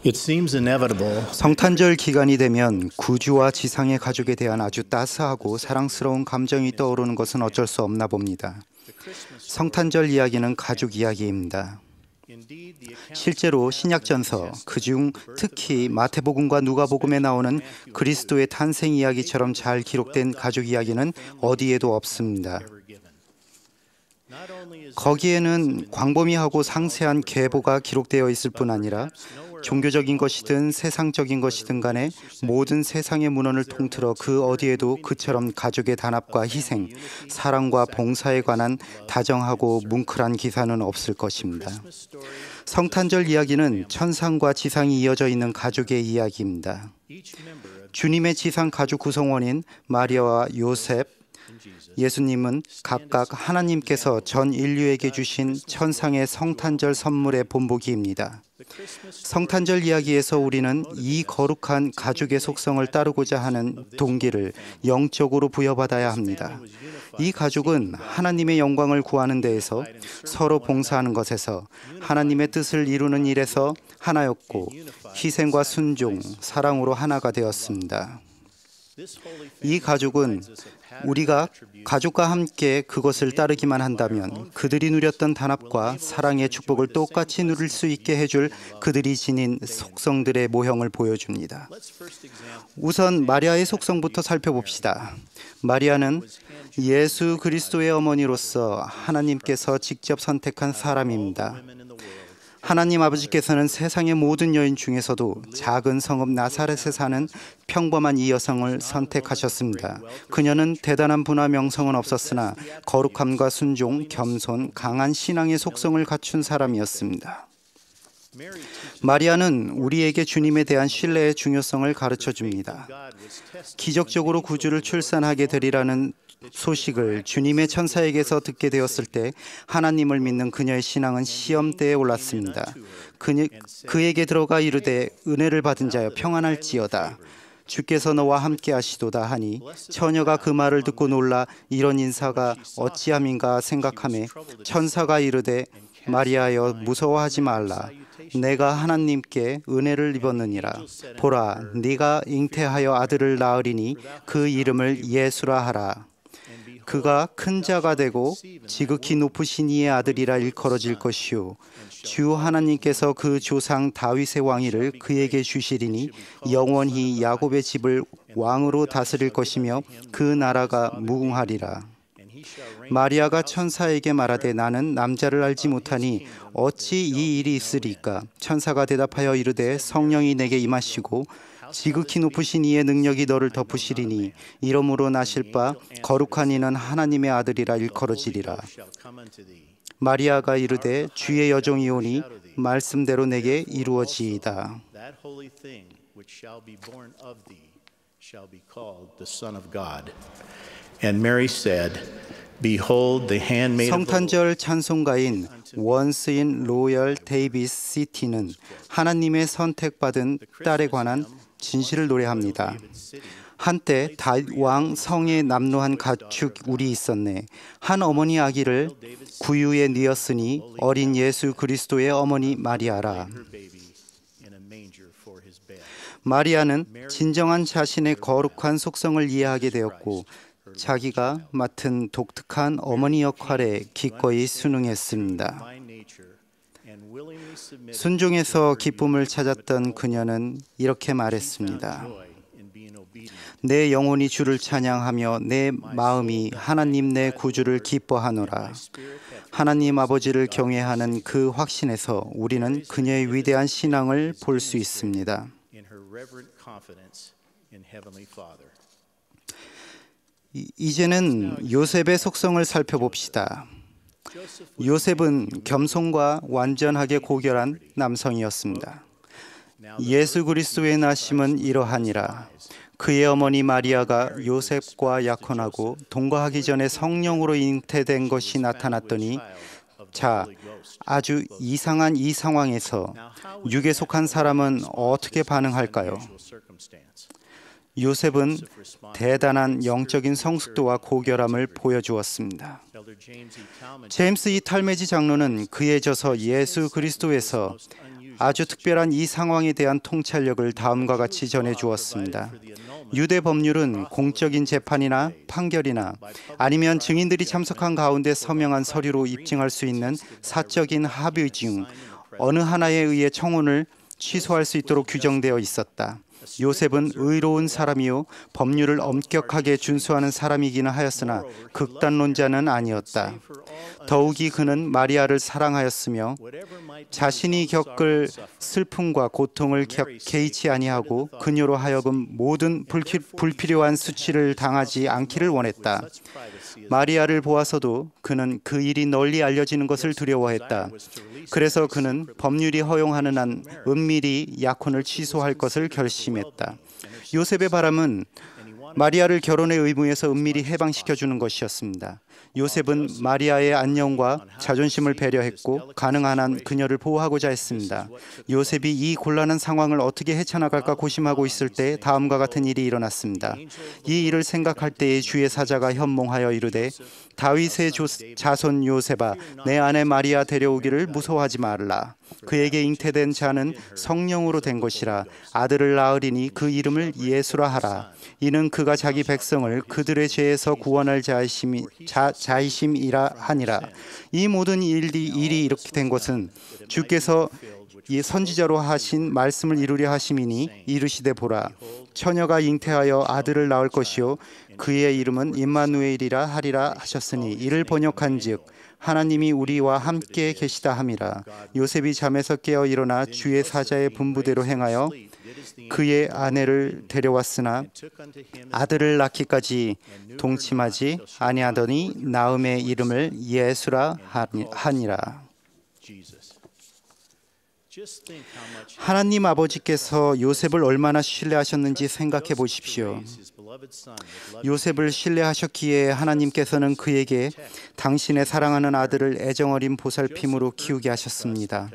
It seems inevitable. 성탄절 기간이 되면 구주와 지상의 가족에 대한 아주 따스하고 사랑스러운 감정이 떠오르는 것은 어쩔 수 없나 봅니다. 성탄절 이야기는 가족 이야기입니다. 실제로 신약전서, 그중 특히 마태복음과 누가복음에 나오는 그리스도의 탄생 이야기처럼 잘 기록된 가족 이야기는 어디에도 없습니다. 거기에는 광범위하고 상세한 계보가 기록되어 있을 뿐 아니라 종교적인 것이든 세상적인 것이든 간에 모든 세상의 문헌을 통틀어 그 어디에도 그처럼 가족의 단합과 희생, 사랑과 봉사에 관한 다정하고 뭉클한 기사는 없을 것입니다. 성탄절 이야기는 천상과 지상이 이어져 있는 가족의 이야기입니다. 주님의 지상 가족 구성원인 마리아와 요셉, 예수님은 각각 하나님께서 전 인류에게 주신 천상의 성탄절 선물의 본보기입니다. 성탄절 이야기에서 우리는 이 거룩한 가족의 속성을 따르고자 하는 동기를 영적으로 부여받아야 합니다. 이 가족은 하나님의 영광을 구하는 데에서, 서로 봉사하는 것에서, 하나님의 뜻을 이루는 일에서 하나였고, 희생과 순종, 사랑으로 하나가 되었습니다. 이 가족은 우리가 가족과 함께 그것을 따르기만 한다면 그들이 누렸던 단합과 사랑의 축복을 똑같이 누릴 수 있게 해줄 그들이 지닌 속성들의 모형을 보여줍니다. 우선 마리아의 속성부터 살펴봅시다. 마리아는 예수 그리스도의 어머니로서 하나님께서 직접 선택한 사람입니다. 하나님 아버지께서는 세상의 모든 여인 중에서도 작은 성읍 나사렛에 사는 평범한 이 여성을 선택하셨습니다. 그녀는 대단한 부나 명성은 없었으나 거룩함과 순종, 겸손, 강한 신앙의 속성을 갖춘 사람이었습니다. 마리아는 우리에게 주님에 대한 신뢰의 중요성을 가르쳐 줍니다. 기적적으로 구주를 출산하게 되리라는 소식을 주님의 천사에게서 듣게 되었을 때 하나님을 믿는 그녀의 신앙은 시험대에 올랐습니다. 그에게 들어가 이르되 은혜를 받은 자여 평안할지어다. 주께서 너와 함께 하시도다 하니 처녀가 그 말을 듣고 놀라 이런 인사가 어찌함인가 생각하매 천사가 이르되 마리아여 무서워하지 말라. 내가 하나님께 은혜를 입었느니라. 보라, 네가 잉태하여 아들을 낳으리니 그 이름을 예수라 하라. 그가 큰 자가 되고 지극히 높으신 이의 아들이라 일컬어질 것이요 주 하나님께서 그 조상 다윗의 왕위를 그에게 주시리니 영원히 야곱의 집을 왕으로 다스릴 것이며 그 나라가 무궁하리라. 마리아가 천사에게 말하되 나는 남자를 알지 못하니 어찌 이 일이 있으리까? 천사가 대답하여 이르되 성령이 내게 임하시고 지극히 높으신 이의 능력이 너를 덮으시리니 이러므로 나실 바 거룩한 이는 하나님의 아들이라 일컬어지리라. 마리아가 이르되 주의 여종이오니 말씀대로 내게 이루어지이다. 성탄절 찬송가인 원스인 로열 데이비스 시티는 하나님의 선택받은 딸에 관한 진실을 노래합니다. 한때 다윗 왕 성에 남노한 가축울이 있었네. 한 어머니 아기를 구유에 뉘었으니 어린 예수 그리스도의 어머니 마리아라. 마리아는 진정한 자신의 거룩한 속성을 이해하게 되었고 자기가 맡은 독특한 어머니 역할에 기꺼이 순응했습니다. 순종에서 기쁨을 찾았던 그녀는 이렇게 말했습니다. 내 영혼이 주를 찬양하며 내 마음이 하나님 내 구주를 기뻐하노라. 하나님 아버지를 경외하는 그 확신에서 우리는 그녀의 위대한 신앙을 볼 수 있습니다. 이제는 요셉의 속성을 살펴봅시다. 요셉은 겸손과 완전하게 고결한 남성이었습니다. 예수 그리스도의 나심은 이러하니라. 그의 어머니 마리아가 요셉과 약혼하고 동거하기 전에 성령으로 잉태된 것이 나타났더니 자, 아주 이상한 이 상황에서 육에 속한 사람은 어떻게 반응할까요? 요셉은 대단한 영적인 성숙도와 고결함을 보여주었습니다. 제임스 이 탈메지 장로는 그에 져서 예수 그리스도에서 아주 특별한 이 상황에 대한 통찰력을 다음과 같이 전해 주었습니다. 유대 법률은 공적인 재판이나 판결이나 아니면 증인들이 참석한 가운데 서명한 서류로 입증할 수 있는 사적인 합의 중 어느 하나에 의해 청혼을 취소할 수 있도록 규정되어 있었다. 요셉은 의로운 사람이요 법률을 엄격하게 준수하는 사람이기는 하였으나 극단론자는 아니었다. 더욱이 그는 마리아를 사랑하였으며 자신이 겪을 슬픔과 고통을 개의치 아니하고 그녀로 하여금 모든 불필요한 수치를 당하지 않기를 원했다. 마리아를 보아서도 그는 그 일이 널리 알려지는 것을 두려워했다. 그래서 그는 법률이 허용하는 한 은밀히 약혼을 취소할 것을 결심했다. 요셉의 바람은 마리아를 결혼의 의무에서 은밀히 해방시켜주는 것이었습니다. 요셉은 마리아의 안녕과 자존심을 배려했고 가능한 한 그녀를 보호하고자 했습니다. 요셉이 이 곤란한 상황을 어떻게 헤쳐나갈까 고심하고 있을 때 다음과 같은 일이 일어났습니다. 이 일을 생각할 때에 주의 사자가 현몽하여 이르되 다윗의 자손 요셉아 내 아내 마리아 데려오기를 무서워하지 말라. 그에게 잉태된 자는 성령으로 된 것이라. 아들을 낳으리니 그 이름을 예수라 하라. 이는 그가 자기 백성을 그들의 죄에서 구원할 자이심이라 하니라. 이 모든 일이 이렇게 된 것은 주께서 이 선지자로 하신 말씀을 이루려 하심이니 이르시되 보라 처녀가 잉태하여 아들을 낳을 것이요 그의 이름은 임마누엘이라 하리라 하셨으니 이를 번역한즉 하나님이 우리와 함께 계시다 함이라. 요셉이 잠에서 깨어 일어나 주의 사자의 분부대로 행하여 그의 아내를 데려왔으나 아들을 낳기까지 동침하지 아니하더니 나음의 이름을 예수라 하니라. 하나님 아버지께서 요셉을 얼마나 신뢰하셨는지 생각해 보십시오. 요셉을 신뢰하셨기에 하나님께서는 그에게 당신의 사랑하는 아들을 애정어린 보살핌으로 키우게 하셨습니다.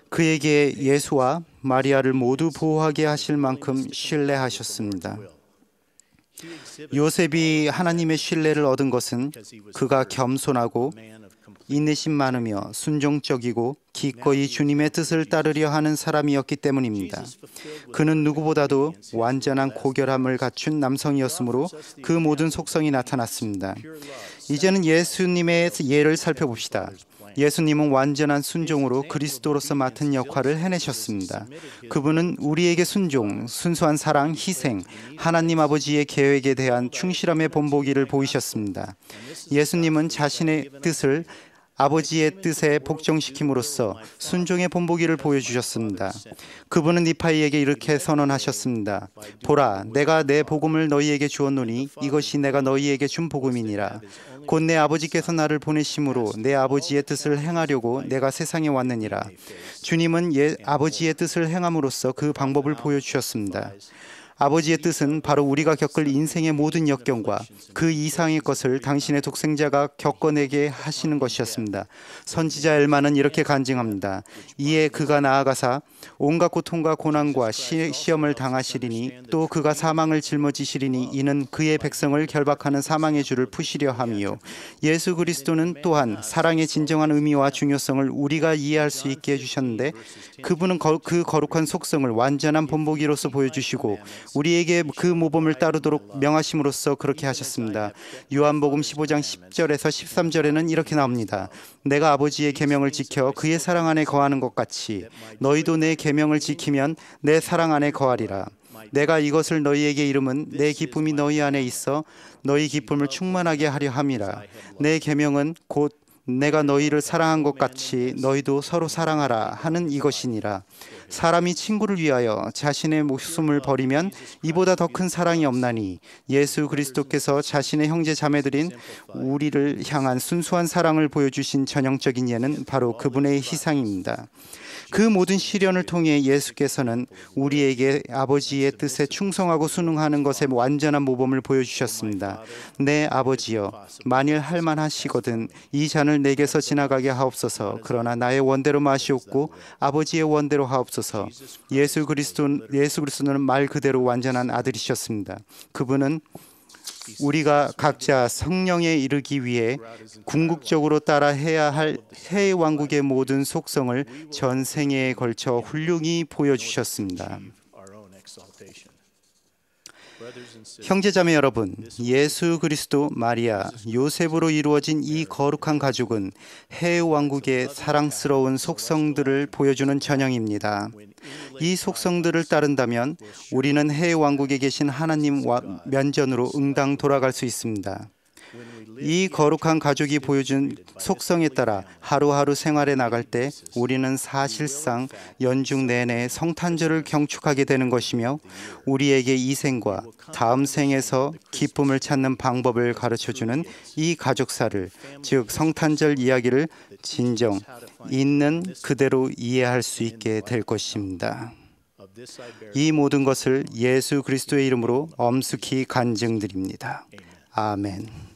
그에게 예수와 마리아를 모두 보호하게 하실 만큼 신뢰하셨습니다. 요셉이 하나님의 신뢰를 얻은 것은 그가 겸손하고 인내심 많으며 순종적이고 기꺼이 주님의 뜻을 따르려 하는 사람이었기 때문입니다. 그는 누구보다도 완전한 고결함을 갖춘 남성이었으므로 그 모든 속성이 나타났습니다. 이제는 예수님의 예를 살펴봅시다. 예수님은 완전한 순종으로 그리스도로서 맡은 역할을 해내셨습니다. 그분은 우리에게 순수한 사랑, 희생, 하나님 아버지의 계획에 대한 충실함의 본보기를 보이셨습니다. 예수님은 자신의 뜻을 아버지의 뜻에 복종시킴으로써 순종의 본보기를 보여주셨습니다. 그분은 니파이에게 이렇게 선언하셨습니다. 보라, 내가 내 복음을 너희에게 주었노니 이것이 내가 너희에게 준 복음이니라. 곧 내 아버지께서 나를 보내심으로 내 아버지의 뜻을 행하려고 내가 세상에 왔느니라. 주님은 아버지의 뜻을 행함으로써 그 방법을 보여주셨습니다. 아버지의 뜻은 바로 우리가 겪을 인생의 모든 역경과 그 이상의 것을 당신의 독생자가 겪어내게 하시는 것이었습니다. 선지자 엘마는 이렇게 간증합니다. 이에 그가 나아가사 온갖 고통과 고난과 시험을 당하시리니 또 그가 사망을 짊어지시리니 이는 그의 백성을 결박하는 사망의 줄을 푸시려 함이요. 예수 그리스도는 또한 사랑의 진정한 의미와 중요성을 우리가 이해할 수 있게 해주셨는데 그분은 그 거룩한 속성을 완전한 본보기로서 보여주시고 우리에게 그 모범을 따르도록 명하심으로써 그렇게 하셨습니다. 요한복음 15장 10절에서 13절에는 이렇게 나옵니다. 내가 아버지의 계명을 지켜 그의 사랑 안에 거하는 것 같이 너희도 내 계명을 지키면 내 사랑 안에 거하리라. 내가 이것을 너희에게 이름은 내 기쁨이 너희 안에 있어 너희 기쁨을 충만하게 하려 함이라. 내 계명은 곧 내가 너희를 사랑한 것 같이 너희도 서로 사랑하라 하는 이것이니라. 사람이 친구를 위하여 자신의 목숨을 버리면 이보다 더 큰 사랑이 없나니 예수 그리스도께서 자신의 형제 자매들인 우리를 향한 순수한 사랑을 보여주신 전형적인 예는 바로 그분의 희생입니다. 그 모든 시련을 통해 예수께서는 우리에게 아버지의 뜻에 충성하고 순응하는 것의 완전한 모범을 보여주셨습니다. 내 아버지여, 만일 할만하시거든 이 잔을 내게서 지나가게 하옵소서. 그러나 나의 원대로 마시옵고 아버지의 원대로 하옵소서. 예수 그리스도는 말 그대로 완전한 아들이셨습니다. 그분은 우리가 각자 성령에 이르기 위해 궁극적으로 따라 해야 할 새 왕국의 모든 속성을 전 생애에 걸쳐 훌륭히 보여주셨습니다. 형제자매 여러분, 예수 그리스도, 마리아, 요셉으로 이루어진 이 거룩한 가족은 해 왕국의 사랑스러운 속성들을 보여주는 전형입니다. 이 속성들을 따른다면 우리는 해 왕국에 계신 하나님 면전으로 응당 돌아갈 수 있습니다. 이 거룩한 가족이 보여준 속성에 따라 하루하루 생활에 나갈 때 우리는 사실상 연중 내내 성탄절을 경축하게 되는 것이며 우리에게 이 생과 다음 생에서 기쁨을 찾는 방법을 가르쳐주는 이 가족사를, 즉 성탄절 이야기를 진정 있는 그대로 이해할 수 있게 될 것입니다. 이 모든 것을 예수 그리스도의 이름으로 엄숙히 간증드립니다. 아멘.